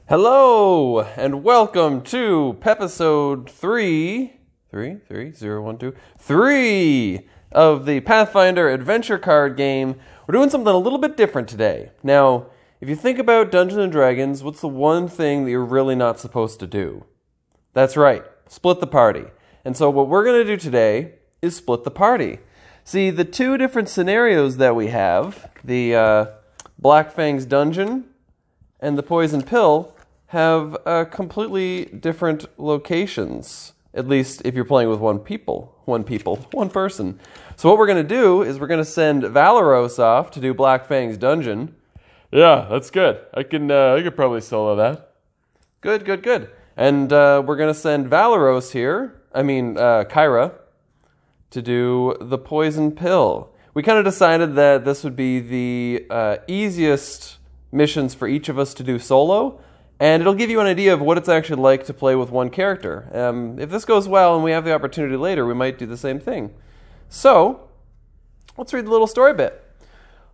Hello, and welcome to Pepisode 3 of the Pathfinder Adventure Card Game. We're doing something a little bit different today. Now, if you think about Dungeons & Dragons, what's the one thing that you're really not supposed to do? That's right, split the party. And so what we're going to do today is split the party. See, the two different scenarios that we have, the Black Fang's Dungeon and the Poison Pill, have completely different locations, at least if you're playing with one person. So what we're going to do is we're going to send Valeros off to do Black Fang's Dungeon. Yeah, that's good. I could probably solo that. Good. And we're going to send Valeros here, Kyra, to do the Poison Pill. We kind of decided that this would be the easiest missions for each of us to do solo, and it'll give you an idea of what it's actually like to play with one character. If this goes well and we have the opportunity later, we might do the same thing. So, let's read the little story bit.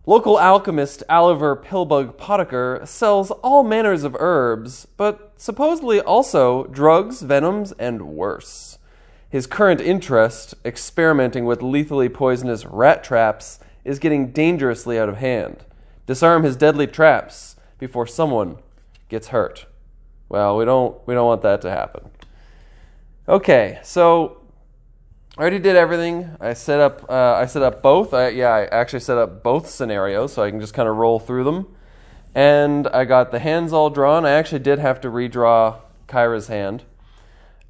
Local alchemist Oliver Pillbug Potiker sells all manners of herbs, but supposedly also drugs, venoms, and worse. His current interest, experimenting with lethally poisonous rat traps, is getting dangerously out of hand. Disarm his deadly traps before someone gets hurt. Well, we don't want that to happen. Okay, so I already did everything. I set up both. I actually set up both scenarios so I can just kind of roll through them. And I got the hands all drawn. I actually did have to redraw Kyra's hand.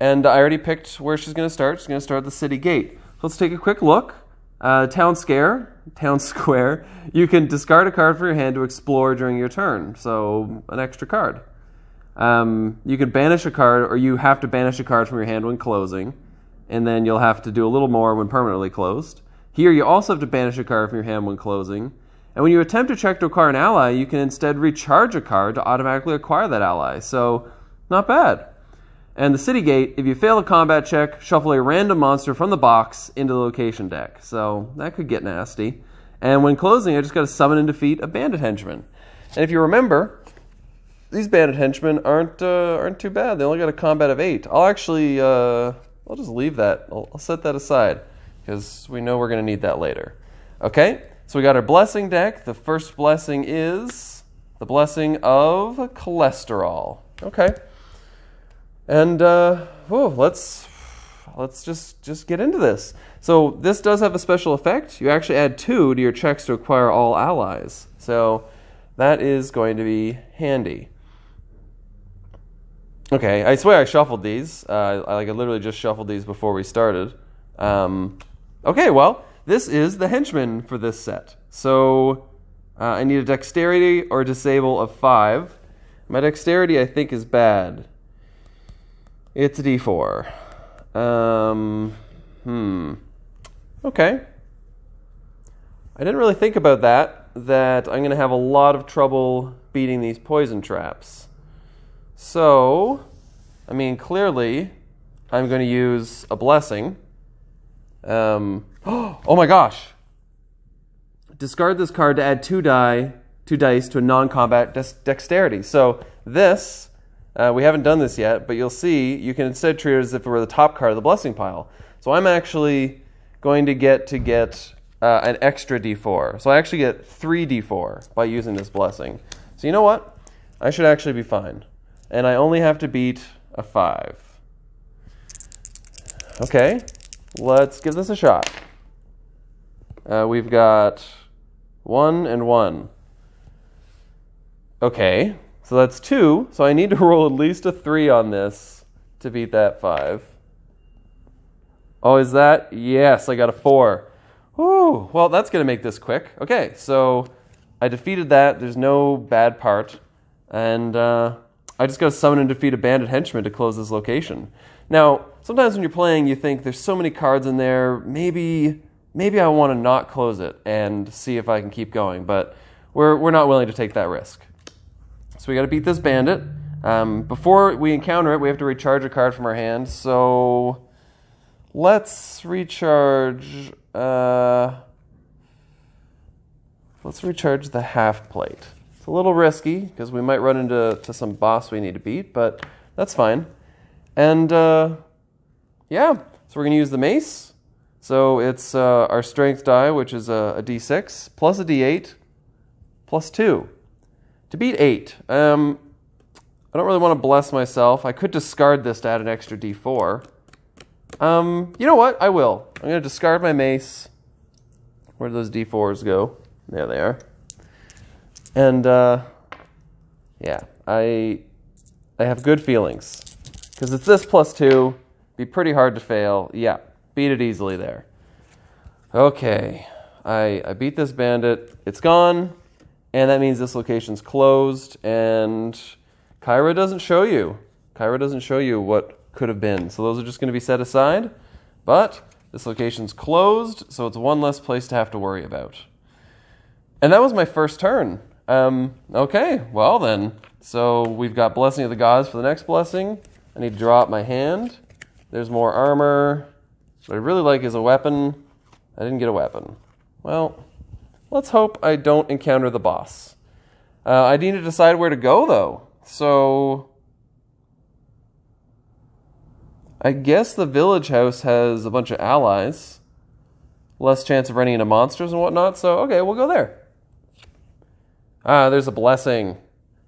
And I already picked where she's going to start. She's going to start at the city gate. So let's take a quick look. Town Square. You can discard a card from your hand to explore during your turn. So an extra card. You can banish a card, or you have to banish a card from your hand when closing. And then you'll have to do a little more when permanently closed. Here you also have to banish a card from your hand when closing. And when you attempt to check to acquire an ally, you can instead recharge a card to automatically acquire that ally. So, not bad. And the city gate, if you fail a combat check, shuffle a random monster from the box into the location deck. So, that could get nasty. And when closing, I just got to summon and defeat a bandit henchman. And if you remember, these bandit henchmen aren't too bad. They only got a combat of 8. I'll just leave that. I'll set that aside because we know we're going to need that later. Okay, so we got our blessing deck. The first blessing is the blessing of cholesterol. Okay, and let's just get into this. So this does have a special effect. You actually add 2 to your checks to acquire all allies. So that is going to be handy. Okay, I swear I shuffled these. I literally just shuffled these before we started. Okay, well, this is the henchman for this set. So I need a dexterity or disable of 5. My dexterity, I think, is bad. It's a D4. Okay. I didn't really think about that I'm going to have a lot of trouble beating these poison traps. So, clearly, I'm going to use a blessing. Oh my gosh! Discard this card to add 2 dice to a non-combat dexterity. So this, we haven't done this yet, but you'll see you can instead treat it as if it were the top card of the blessing pile. So I'm actually going to get an extra D4. So I actually get 3 D4 by using this blessing. So you know what? I should actually be fine. And I only have to beat a 5. Okay, let's give this a shot. We've got 1 and 1. Okay, so that's 2. So I need to roll at least a 3 on this to beat that 5. Oh, is that? Yes, I got a 4. Whew, well, that's going to make this quick. Okay, so I defeated that. There's no bad part. And I just got to summon and defeat a bandit henchman to close this location. Now, sometimes when you're playing, you think there's so many cards in there, maybe I want to not close it and see if I can keep going, but we're not willing to take that risk. So we got to beat this bandit. Before we encounter it, we have to recharge a card from our hand. So let's recharge. Let's recharge the half plate. It's a little risky because we might run into some boss we need to beat, but that's fine. And yeah, so we're going to use the mace. So it's our strength die, which is a d6, plus a d8, plus 2. To beat 8, I don't really want to bless myself. I could discard this to add an extra d4. You know what? I will. I'm going to discard my mace. Where do those d4s go? There they are. And yeah, I have good feelings. Because it's this plus 2. Be pretty hard to fail. Yeah, beat it easily there. Okay, I beat this bandit. It's gone. And that means this location's closed. And Kyra doesn't show you. Kyra doesn't show you what could have been. So those are just going to be set aside. But this location's closed, so it's one less place to have to worry about. And that was my first turn. Okay, well then. So we've got Blessing of the Gods for the next blessing. I need to draw out my hand. There's more armor. What I really like is a weapon. I didn't get a weapon. Well, let's hope I don't encounter the boss. I need to decide where to go, though. So I guess the village house has a bunch of allies. Less chance of running into monsters and whatnot. So, okay, we'll go there. There's a blessing.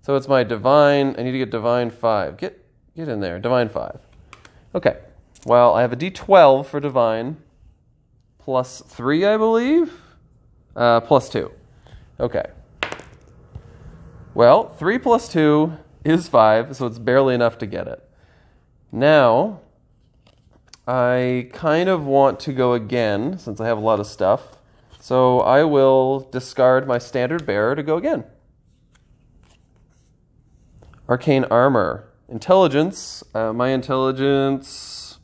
So it's my divine. I need to get divine 5. Get in there. Divine 5. Okay. Well, I have a d12 for divine. Plus 3, I believe. Plus 2. Okay. Well, 3 plus 2 is 5, so it's barely enough to get it. Now, I kind of want to go again, since I have a lot of stuff. So I will discard my standard bearer to go again. Arcane armor. Intelligence. My intelligence,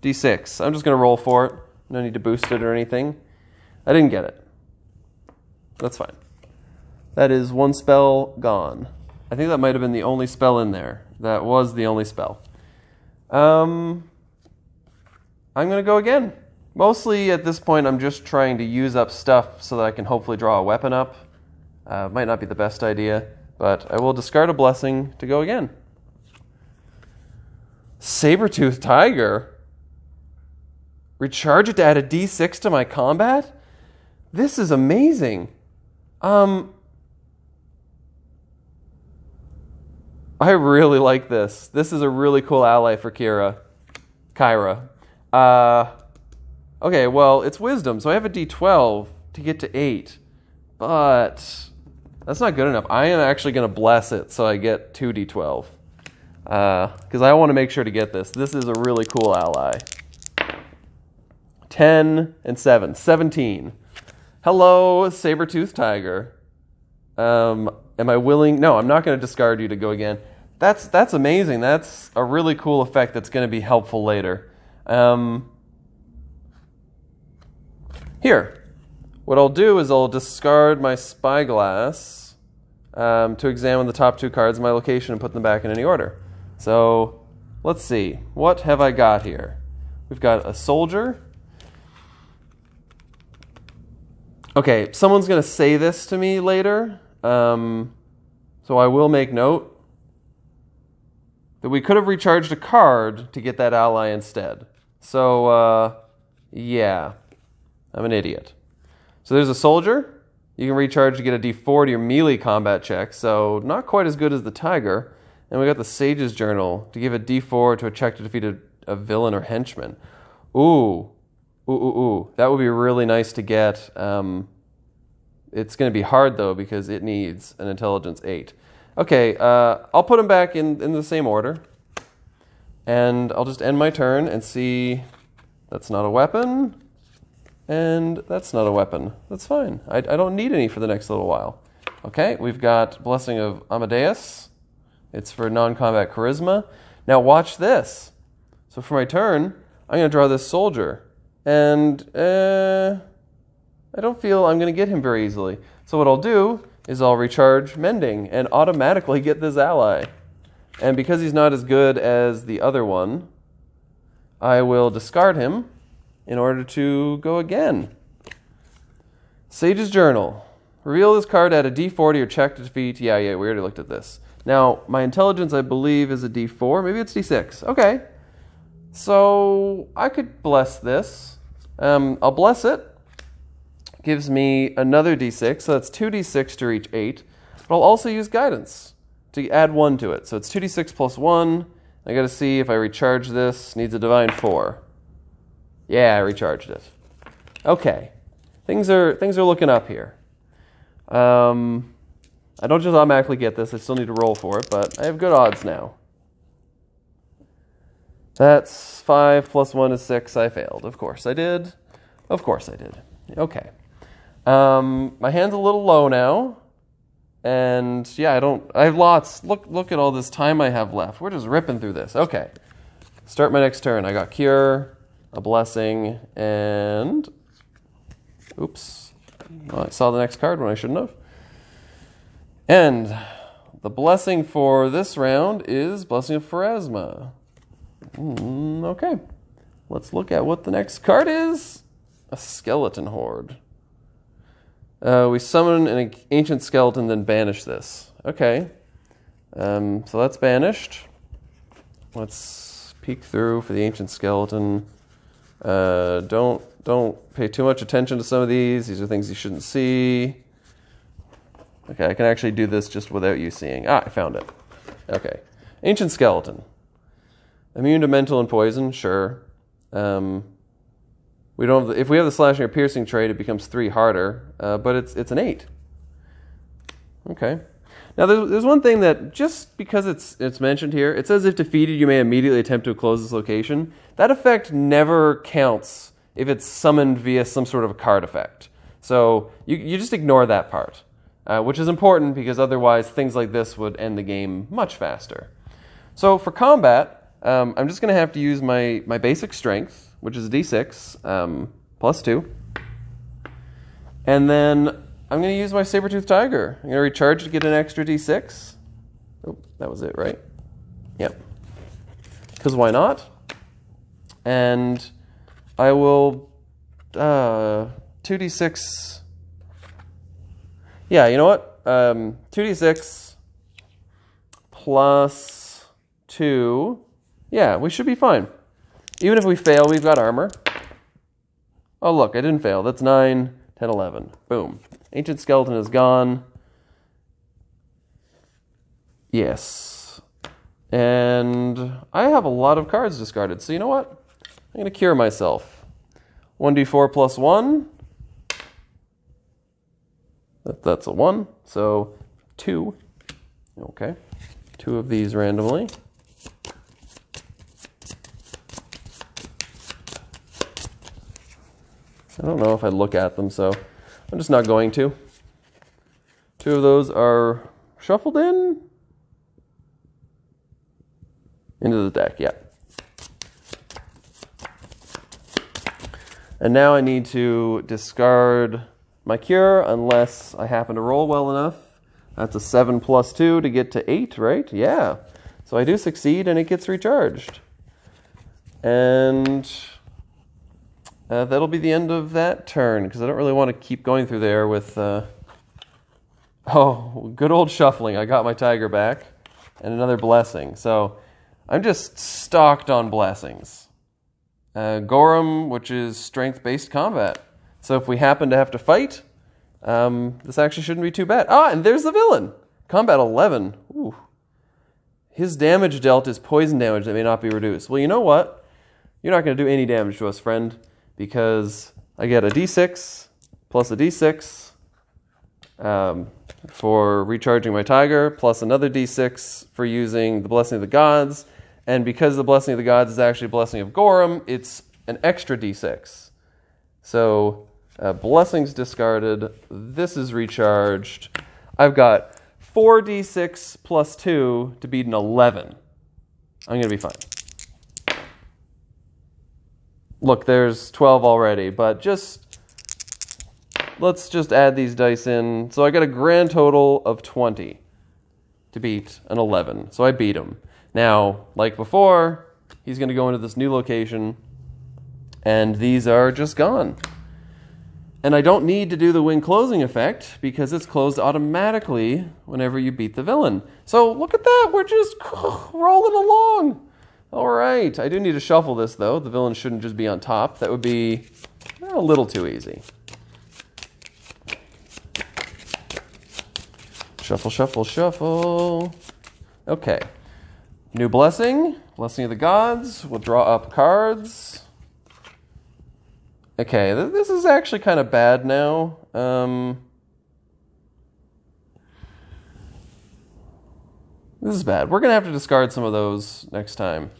d6. I'm just going to roll for it. No need to boost it or anything. I didn't get it. That's fine. That is one spell gone. I think that might have been the only spell in there. That was the only spell. I'm going to go again. Mostly at this point, I'm just trying to use up stuff so that I can hopefully draw a weapon up. Might not be the best idea, but I will discard a blessing to go again. Saber-toothed tiger? Recharge it to add a d6 to my combat? This is amazing. I really like this. This is a really cool ally for Kyra. Okay, well, it's wisdom, so I have a d12 to get to 8. But that's not good enough. I am actually going to bless it so I get 2 d12. Because I want to make sure to get this. This is a really cool ally. 10 and 7. 17. Hello, saber-toothed tiger. Am I willing? No, I'm not going to discard you to go again. That's amazing. That's a really cool effect that's going to be helpful later. Here. What I'll do is I'll discard my spyglass to examine the top 2 cards in my location and put them back in any order. So, let's see. What have I got here? We've got a soldier. Okay, someone's going to say this to me later, so I will make note that we could have recharged a card to get that ally instead. So, yeah, I'm an idiot. So there's a soldier. You can recharge to get a d4 to your melee combat check, so not quite as good as the tiger. And we got the Sage's Journal to give a d4 to a check to defeat a villain or henchman. Ooh. That would be really nice to get. It's going to be hard, though, because it needs an intelligence 8. Okay, I'll put them back in the same order. And I'll just end my turn and see. That's not a weapon. And that's not a weapon. That's fine. I don't need any for the next little while. Okay, we've got Blessing of Amadeus. It's for non-combat charisma. Now watch this. So for my turn, I'm going to draw this soldier. And I don't feel I'm going to get him very easily. So what I'll do is I'll recharge Mending and automatically get this ally. And because he's not as good as the other one, I will discard him in order to go again. Sage's Journal. Reveal this card at a D4 or check to defeat. Yeah, we already looked at this. Now, my intelligence, I believe, is a D4. Maybe it's D6. Okay. So, I could bless this. I'll bless it. Gives me another D6. So, that's 2D6 to reach 8. But I'll also use guidance to add 1 to it. So, it's 2D6 plus 1. I got to see if I recharge this. Needs a divine 4. Yeah, I recharged it. Okay. Things are looking up here. I don't just automatically get this. I still need to roll for it, but I have good odds now. That's 5 plus 1 is 6. I failed. Of course I did. Of course I did. Okay. My hand's a little low now. And yeah, I have lots. Look at all this time I have left. We're just ripping through this. Okay. Start my next turn. I got Cure, a Blessing, and oops. Well, I saw the next card when I shouldn't have. And the blessing for this round is Blessing of Pharasma. Okay. Let's look at what the next card is. A Skeleton Horde. We summon an ancient skeleton, then banish this. Okay. So that's banished. Let's peek through for the ancient skeleton. Don't pay too much attention to some of these. These are things you shouldn't see. Okay, I can actually do this just without you seeing. I found it. Okay. Ancient skeleton. Immune to mental and poison, sure. We don't have if we have the slashing or piercing trait, it becomes 3 harder, but it's an 8. Okay. Now there's one thing that just because it's mentioned here, it says if defeated, you may immediately attempt to close this location. That effect never counts if it's summoned via some sort of a card effect. So you just ignore that part, which is important because otherwise things like this would end the game much faster. So for combat, I'm just going to have to use my basic strength, which is a D6, plus 2. And then I'm going to use my saber-toothed tiger. I'm going to recharge to get an extra D6. Oh, that was it, right? Yep. Because why not? And I will 2D6. Yeah, you know what? 2D6 plus 2. Yeah, we should be fine. Even if we fail, we've got armor. Oh, look, I didn't fail. That's 9, 10, 11. Boom. Ancient skeleton is gone. Yes. And I have a lot of cards discarded. So you know what? I'm going to cure myself. 1d4 plus 1. That's a 1. So 2. Okay. 2 of these randomly. I don't know if I look at them, so I'm just not going to. 2 of those are shuffled into the deck, yeah. And now I need to discard my cure unless I happen to roll well enough. That's a 7 plus 2 to get to 8, right? Yeah. So I do succeed and it gets recharged. And that'll be the end of that turn, because I don't really want to keep going through there with... oh, good old shuffling. I got my tiger back. And another blessing. So I'm just stocked on blessings. Gorham, which is strength-based combat. So if we happen to have to fight, this actually shouldn't be too bad. And there's the villain. Combat 11. Ooh. His damage dealt is poison damage that may not be reduced. Well, you know what? You're not going to do any damage to us, friend. Because I get a D6 plus a D6 for recharging my tiger, plus another D6 for using the Blessing of the Gods. And because the Blessing of the Gods is actually a Blessing of Gorham, it's an extra D6. So blessings discarded. This is recharged. I've got 4d6 plus 2 to beat an 11. I'm going to be fine. Look, there's 12 already, but let's just add these dice in. So I got a grand total of 20 to beat an 11. So I beat him. Now, like before, he's going to go into this new location, and these are just gone. And I don't need to do the win closing effect because it's closed automatically whenever you beat the villain. So look at that. We're just rolling along. All right. I do need to shuffle this, though. The villain shouldn't just be on top. That would be a little too easy. Shuffle, shuffle, shuffle. Okay. New blessing. Blessing of the gods. We'll draw up cards. Okay, this is actually kind of bad now. This is bad. We're going to have to discard some of those next time.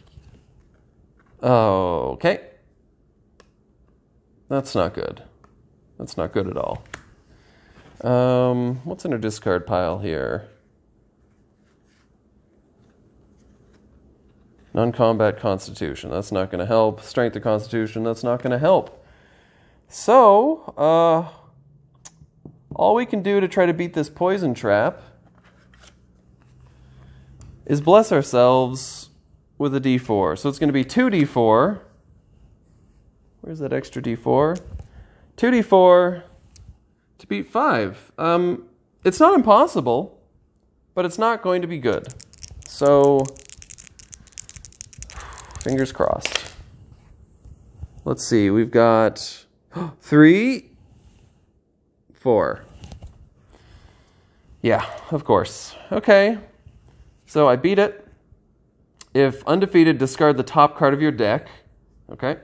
Oh, okay. That's not good. That's not good at all. What's in our discard pile here? Non-combat constitution. That's not going to help. Strength of constitution. That's not going to help. So, all we can do to try to beat this poison trap is bless ourselves with a d4. So it's going to be 2d4. Where's that extra d4? 2d4 to beat 5. It's not impossible, but it's not going to be good. So, fingers crossed. Let's see, we've got 3, 4. Yeah, of course. Okay. So I beat it. If undefeated, discard the top card of your deck. Okay.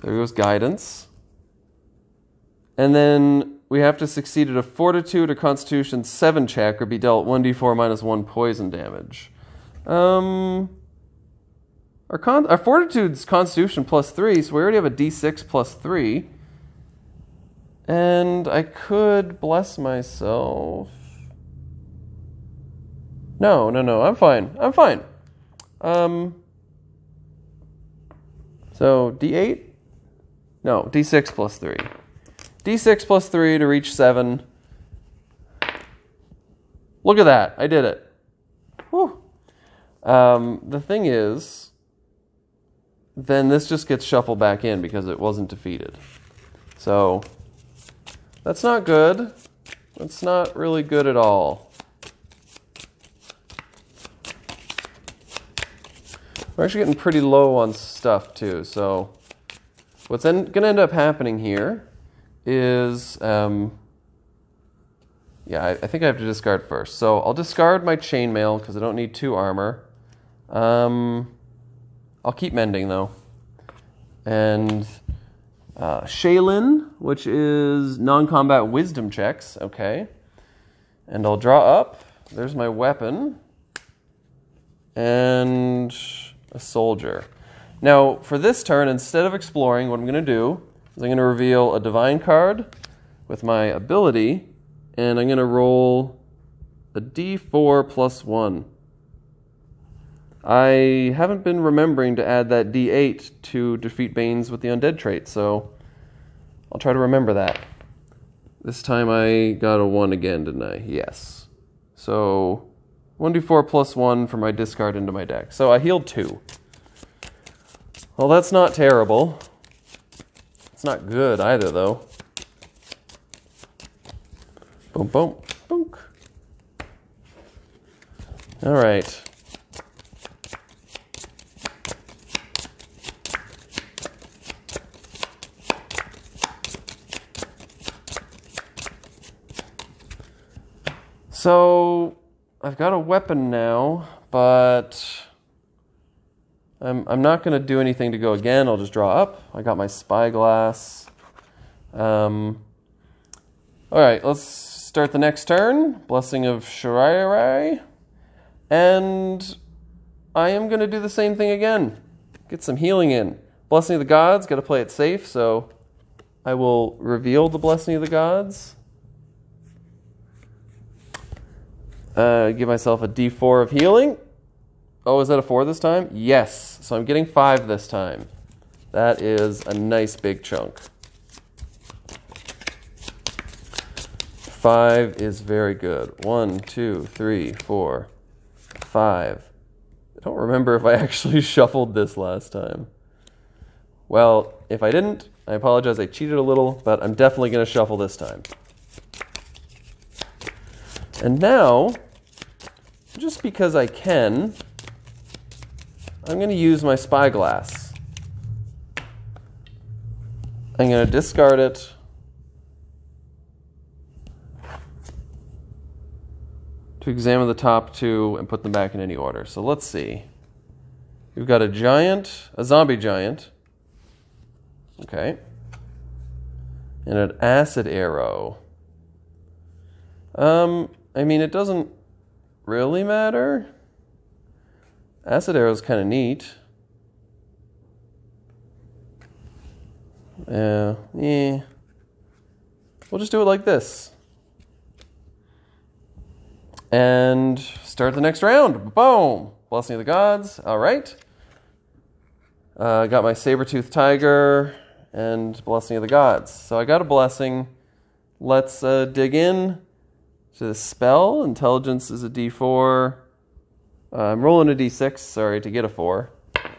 There goes guidance. And then we have to succeed at a fortitude or constitution 7 check or be dealt 1d4 minus 1 poison damage. Our fortitude's constitution plus 3, so we already have a d6 plus 3. And I could bless myself. No, I'm fine. So d8? No, d6 plus 3. d6 plus 3 to reach 7. Look at that. I did it. Whew. The thing is, then this just gets shuffled back in because it wasn't defeated. So, that's not good. That's not really good at all. We're actually getting pretty low on stuff too, so what's going to end up happening here is, I think I have to discard first. So I'll discard my chainmail because I don't need 2 armor. I'll keep mending though. And Shaylin, which is non-combat wisdom checks, okay. And I'll draw up. There's my weapon. And a soldier. Now, for this turn, instead of exploring, what I'm going to do is I'm going to reveal a divine card with my ability, and I'm going to roll a d4 plus 1. I haven't been remembering to add that d8 to defeat Banes with the undead trait, so I'll try to remember that. This time I got a 1 again, didn't I? Yes. So 1d4 plus 1 for my discard into my deck. So I healed 2. Well, that's not terrible. It's not good either, though. Boom, boom, boom. All right. So I've got a weapon now, but I'm not going to do anything to go again. I'll just draw up. I got my spyglass. All right, let's start the next turn. Blessing of Shirairai. And I am going to do the same thing again. Get some healing in. Blessing of the Gods, got to play it safe, so I will reveal the Blessing of the Gods. Give myself a d4 of healing. Oh, is that a 4 this time? Yes. So I'm getting 5 this time. That is a nice big chunk. 5 is very good. 1, 2, 3, 4, 5. I don't remember if I actually shuffled this last time. Well, if I didn't, I apologize, I cheated a little, but I'm definitely going to shuffle this time. And now, just because I can, I'm going to use my spyglass. I'm going to discard it. To examine the top two and put them back in any order. So let's see. We've got a zombie giant. Okay. And an acid arrow. I mean, it doesn't really matter. Acid arrow is kind of neat. Yeah. We'll just do it like this. And start the next round. Boom! Blessing of the gods. All right. Got my saber-toothed tiger and blessing of the gods. So I got a blessing. Let's dig in to the spell. Intelligence is a D4. I'm rolling a D6, sorry, to get a 4. I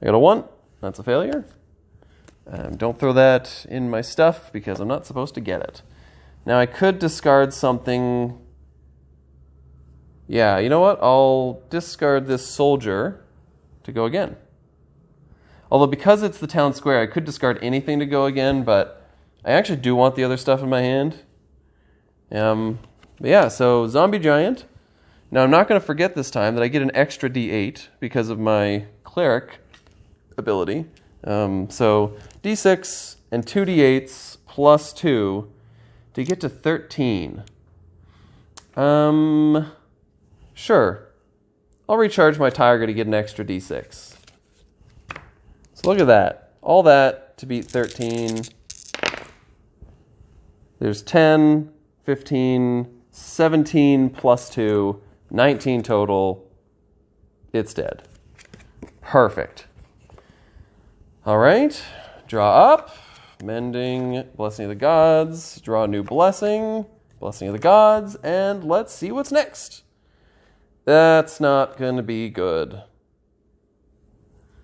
got a 1. That's a failure. Don't throw that in my stuff because I'm not supposed to get it. Now I could discard something. Yeah, you know what? I'll discard this soldier to go again. Although because it's the town square, I could discard anything to go again, but I actually do want the other stuff in my hand. But yeah, so zombie giant. Now I'm not going to forget this time that I get an extra D8 because of my cleric ability. So D6 and 2 D8s plus 2 to get to 13. Sure. I'll recharge my tiger to get an extra D6. So look at that. All that to beat 13. There's 10, 15, 17 plus 2, 19 total. It's dead. Perfect. All right. Draw up. Mending. Blessing of the gods. Draw a new blessing. Blessing of the gods. And let's see what's next. That's not going to be good.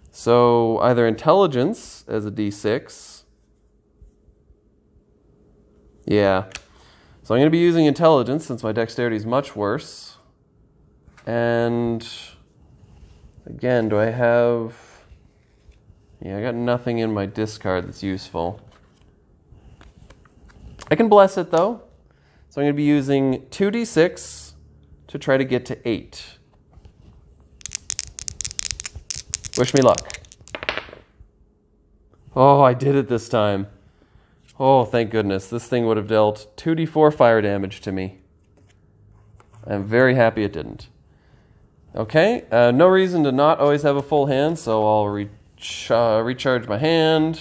So either intelligence as a D6. Yeah. So I'm going to be using intelligence since my dexterity is much worse. And again, do I have... Yeah, I got nothing in my discard that's useful. I can bless it though. So I'm going to be using 2d6 to try to get to 8. Wish me luck. Oh, I did it this time. Oh, thank goodness. This thing would have dealt 2d4 fire damage to me. I'm very happy it didn't. Okay, no reason to not always have a full hand, so I'll recharge my hand.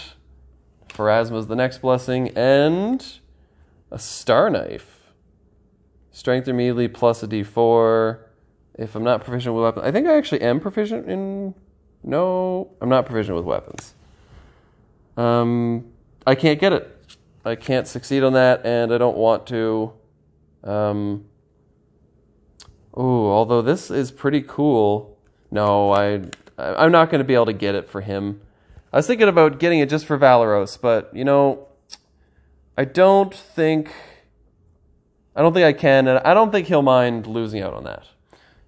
Pharasma's the next blessing, and a star knife. Strength immediately plus a d4. If I'm not proficient with weapons, I think I actually am proficient in... No, I'm not proficient with weapons. I can't get it. I can't succeed on that, and I don't want to. Although this is pretty cool. No, I'm not going to be able to get it for him. I was thinking about getting it just for Valeros, but, you know, I don't think I can, and I don't think he'll mind losing out on that.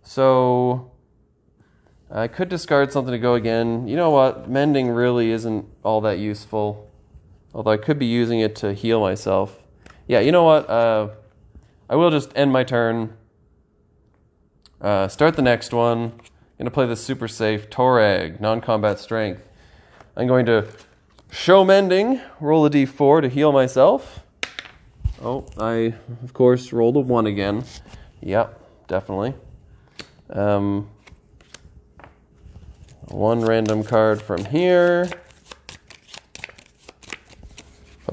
So I could discard something to go again. You know what? Mending really isn't all that useful. Although I could be using it to heal myself. Yeah, you know what? I will just end my turn. Start the next one. I'm going to play this super safe Touareg, non-combat strength. I'm going to show mending, roll a d4 to heal myself. Oh, I, of course, rolled a 1 again. Yep, definitely. One random card from here.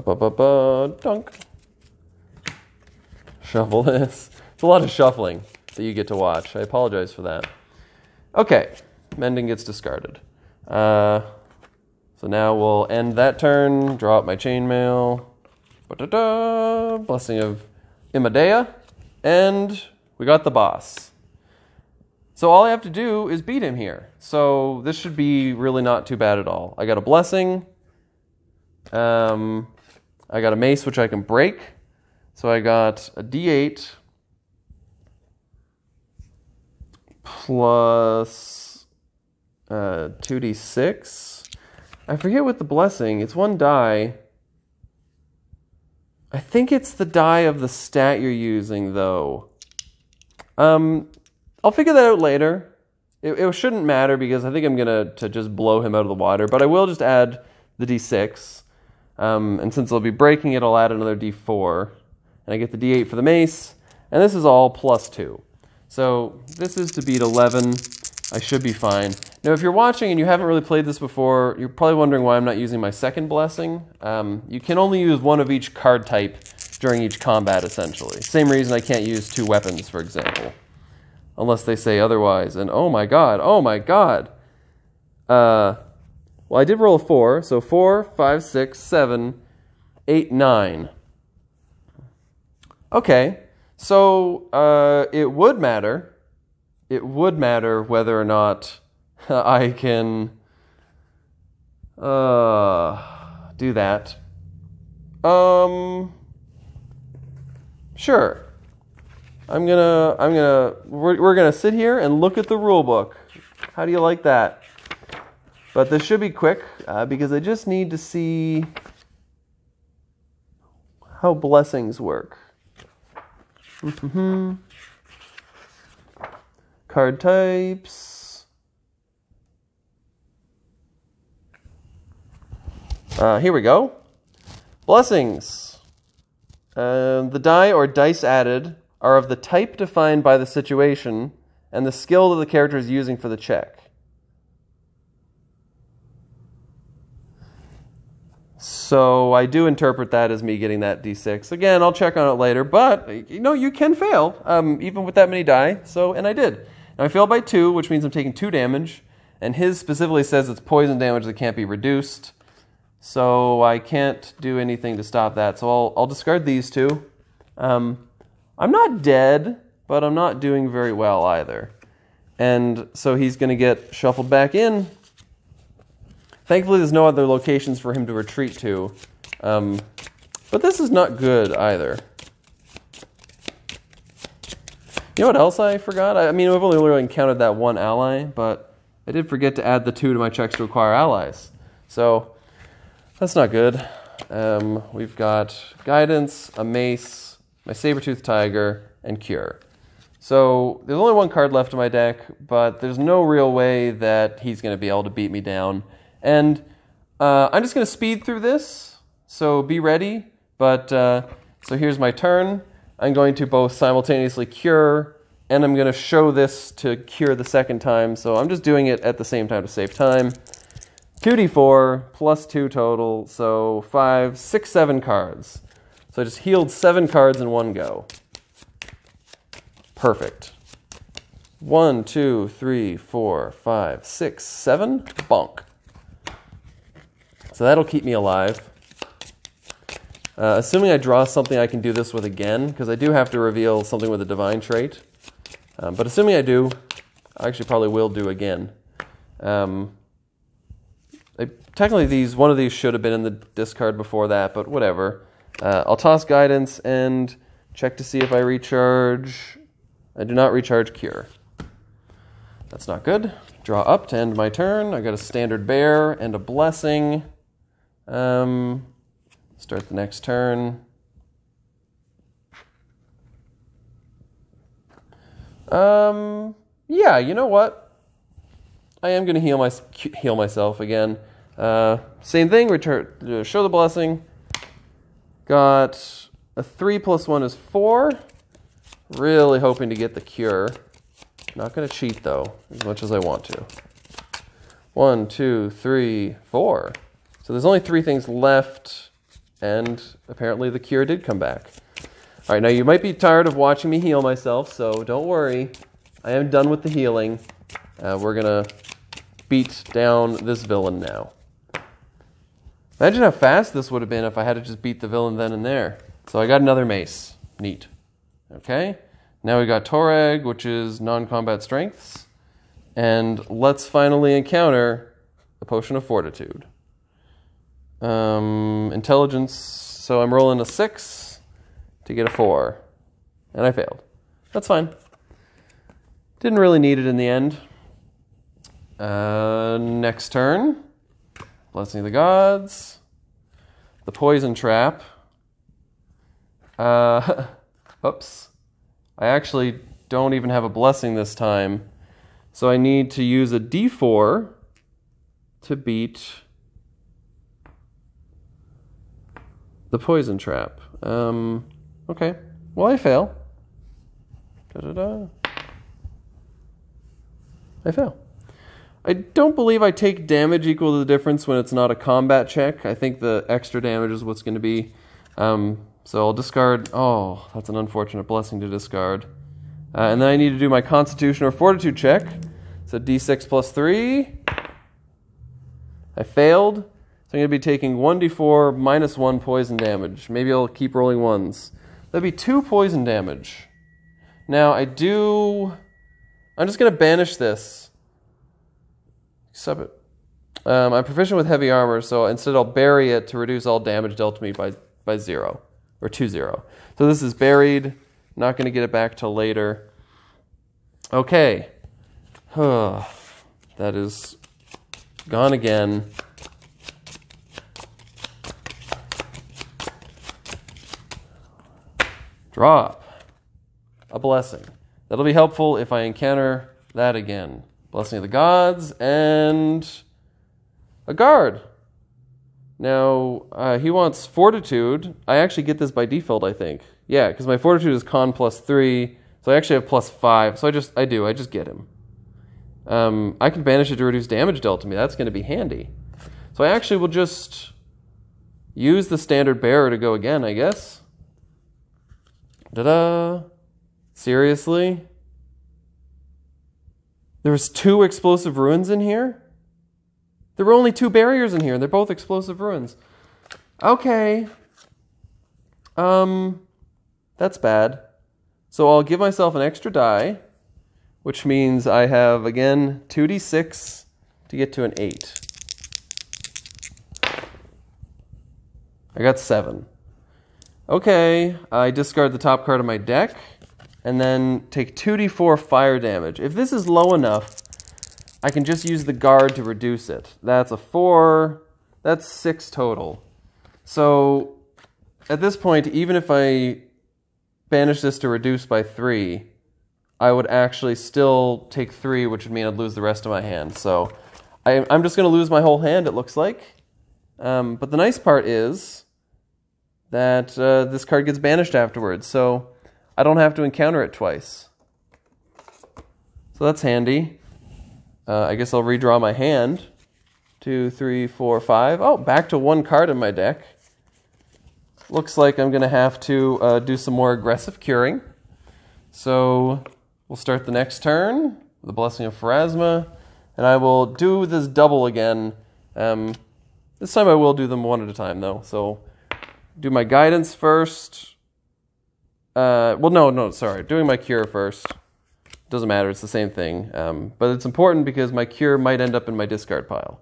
Dunk. Shuffle this. It's a lot of shuffling that you get to watch. I apologize for that. Okay, mending gets discarded. So now we'll end that turn, draw up my chainmail. Blessing of Imadea. And we got the boss. So all I have to do is beat him here. So this should be really not too bad at all. I got a blessing. I got a mace, which I can break. So I got a D8 plus 2d6. I forget what the blessing. It's one die. I think it's the die of the stat you're using, though. I'll figure that out later. It shouldn't matter because I think I'm going to just blow him out of the water. But I will just add the d6. And since I'll be breaking it, I'll add another d4. And I get the d8 for the mace. And this is all plus 2. So this is to beat 11. I should be fine. Now, if you're watching and you haven't really played this before, you're probably wondering why I'm not using my second blessing. You can only use one of each card type during each combat, essentially. Same reason I can't use 2 weapons, for example. Unless they say otherwise. And oh my god. Well, I did roll a 4. So 4, 5, 6, 7, 8, 9. Okay. So it would matter. It would matter whether or not I can do that. Sure. We're gonna sit here and look at the rule book. How do you like that? But this should be quick because I just need to see how blessings work. Card types. Here we go. Blessings. The die or dice added are of the type defined by the situation and the skill that the character is using for the check. So I do interpret that as me getting that d6. Again, I'll check on it later, but you can fail, even with that many die. And I did. Now I failed by 2, which means I'm taking 2 damage, and his specifically says it's poison damage that can't be reduced. So I can't do anything to stop that. So I'll discard these 2. I'm not dead, but I'm not doing very well either. And so he's going to get shuffled back in. Thankfully, there's no other locations for him to retreat to. But this is not good either. You know what else I forgot? I've only really encountered that one ally, but I did forget to add the 2 to my checks to acquire allies. So that's not good. We've got guidance, a mace, my saber-toothed tiger, and cure. So there's only 1 card left in my deck, but there's no real way that he's going to be able to beat me down. And I'm just going to speed through this, so be ready. But so here's my turn. I'm going to both simultaneously cure, and I'm going to show this to cure the second time. So I'm just doing it at the same time to save time. 2d4 plus 2 total, so 5, 6, 7 cards. So I just healed 7 cards in one go. Perfect. 1, 2, 3, 4, 5, 6, 7. Bonk. So that'll keep me alive. Assuming I draw something I can do this with again, because I do have to reveal something with a divine trait. But assuming I do, I actually probably will do again. Technically, one of these should have been in the discard before that, but whatever. I'll toss guidance and check to see if I recharge. I do not recharge cure. That's not good. Draw up to end my turn. I got a standard bear and a blessing. Start the next turn. Yeah, you know what? I am going to heal myself again. Same thing, show the blessing. Got a 3 plus 1 is 4. Really hoping to get the cure. Not going to cheat, though, as much as I want to. 1, 2, 3, 4. So there's only 3 things left, and apparently the cure did come back. All right, now you might be tired of watching me heal myself, so don't worry. I am done with the healing. We're going to beat down this villain now. Imagine how fast this would have been if I had to just beat the villain then and there. So I got another mace. Neat. Okay. Now we got Touareg, which is non-combat strengths. And let's finally encounter the Potion of Fortitude. Intelligence, so I'm rolling a 6 to get a 4. And I failed. That's fine. Didn't really need it in the end. Next turn. Blessing of the Gods. The Poison Trap. Oops. I actually don't even have a blessing this time. So I need to use a D4 to beat the Poison Trap. Okay. Well, I fail. I fail. I don't believe I take damage equal to the difference when it's not a combat check. I think the extra damage is what's going to be. So I'll discard. Oh, that's an unfortunate blessing to discard. And then I need to do my Constitution or Fortitude check. So D6 plus 3. I failed. So I'm going to be taking 1d4 minus 1 poison damage. Maybe I'll keep rolling ones. That'd be 2 poison damage. Now I'm just going to banish this. Sub it. I'm proficient with heavy armor, so instead I'll bury it to reduce all damage dealt to me by 0. Or 2-0. So this is buried. Not going to get it back till later. Okay. That is gone again. Drop a blessing. That'll be helpful if I encounter that again. Blessing of the Gods and a guard. Now, he wants Fortitude. I actually get this by default, I think. Yeah, because my Fortitude is Con plus 3, so I actually have plus 5. So I just get him. I can banish it to reduce damage dealt to me. That's going to be handy. So I actually will just use the standard bearer to go again, I guess. Ta-da! Seriously? There was 2 explosive ruins in here? There were only 2 barriers in here, and they're both explosive ruins. Okay. That's bad. So I'll give myself an extra die, which means I have, again, 2d6 to get to an 8. I got 7. Okay, I discard the top card of my deck, and then take 2d4 fire damage. If this is low enough, I can just use the guard to reduce it. That's a 4. That's 6 total. So at this point, even if I banish this to reduce by 3, I would actually still take 3, which would mean I'd lose the rest of my hand. So I'm just going to lose my whole hand, it looks like. But the nice part is that this card gets banished afterwards, so I don't have to encounter it twice. So that's handy. I guess I'll redraw my hand. 2, 3, 4, 5. Oh, back to 1 card in my deck. Looks like I'm going to have to do some more aggressive curing. So we'll start the next turn with the Blessing of Pharasma. And I will do this double again. This time I will do them one at a time, though. So do my guidance first. Sorry. Doing my cure first. Doesn't matter, it's the same thing. But it's important because my cure might end up in my discard pile.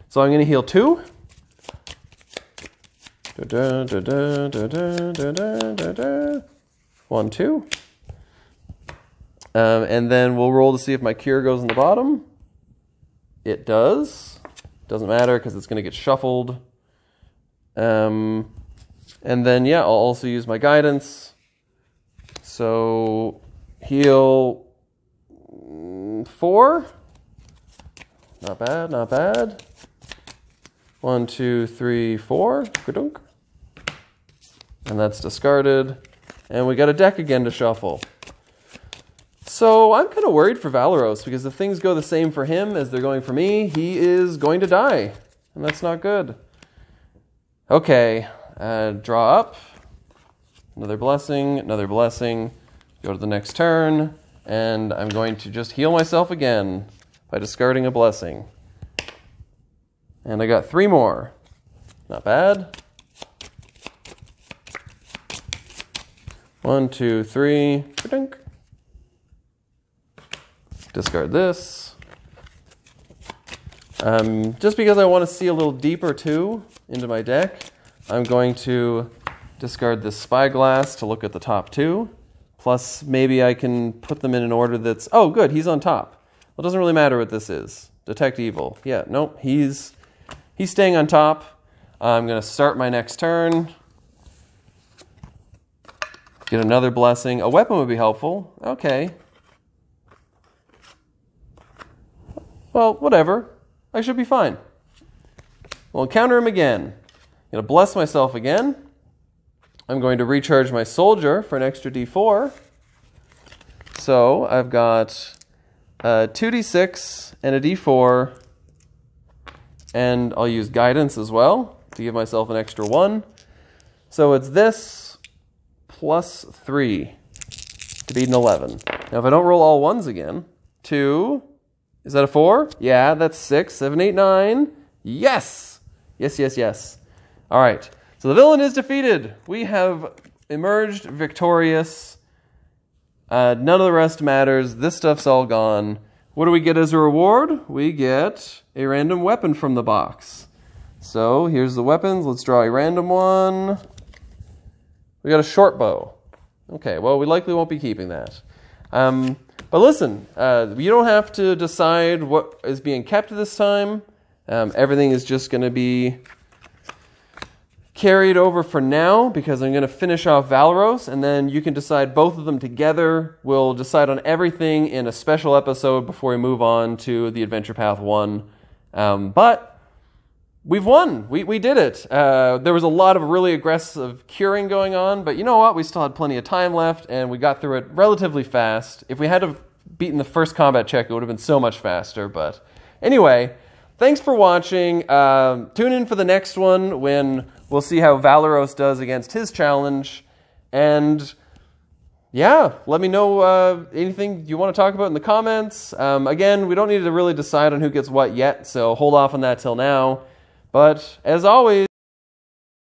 So I'm going to heal 2. 1, 2. And then we'll roll to see if my cure goes in the bottom. It does. Doesn't matter because it's going to get shuffled. And then, yeah, I'll also use my guidance. So heal 4. Not bad, not bad. 1, 2, 3, 4. Ka-dunk. And that's discarded. And we got a deck again to shuffle. So I'm kind of worried for Valeros because if things go the same for him as they're going for me, he is going to die. And that's not good. Okay, draw up. Another blessing, another blessing. Go to the next turn. And I'm going to just heal myself again by discarding a blessing. And I got 3 more. Not bad. 1, 2, 3. Ka-dunk. Discard this. Just because I want to see a little deeper too into my deck, I'm going to discard this spyglass to look at the top two. Plus, maybe I can put them in an order that's... Oh, good, he's on top. Well, it doesn't really matter what this is. Detect evil. Yeah, nope, he's staying on top. I'm going to start my next turn. Get another blessing. A weapon would be helpful. Okay. Well, whatever. I should be fine. We'll encounter him again. I'm going to bless myself again. I'm going to recharge my soldier for an extra d4. So I've got 2d6 and a d4. And I'll use guidance as well to give myself an extra 1. So it's this plus 3 to beat an 11. Now if I don't roll all ones again, 2... Is that a 4? Yeah, that's 6, 7, 8, 9. Yes! Yes, yes, yes. All right. So the villain is defeated. We have emerged victorious. None of the rest matters. This stuff's all gone. What do we get as a reward? We get a random weapon from the box. So here's the weapons. Let's draw a random one. We got a short bow. Okay, well, we likely won't be keeping that. But listen, you don't have to decide what is being kept this time. Everything is just going to be carried over for now because I'm going to finish off Valeros, and then you can decide both of them together. We'll decide on everything in a special episode before we move on to the Adventure Path 1. But we've won. We did it. There was a lot of really aggressive curing going on, but you know what? We still had plenty of time left, and we got through it relatively fast. If we had to beaten the first combat check, it would have been so much faster. But anyway, thanks for watching. Tune in for the next one when we'll see how Valeros does against his challenge. And yeah, let me know anything you want to talk about in the comments. Again, we don't need to really decide on who gets what yet, so hold off on that till now. But as always,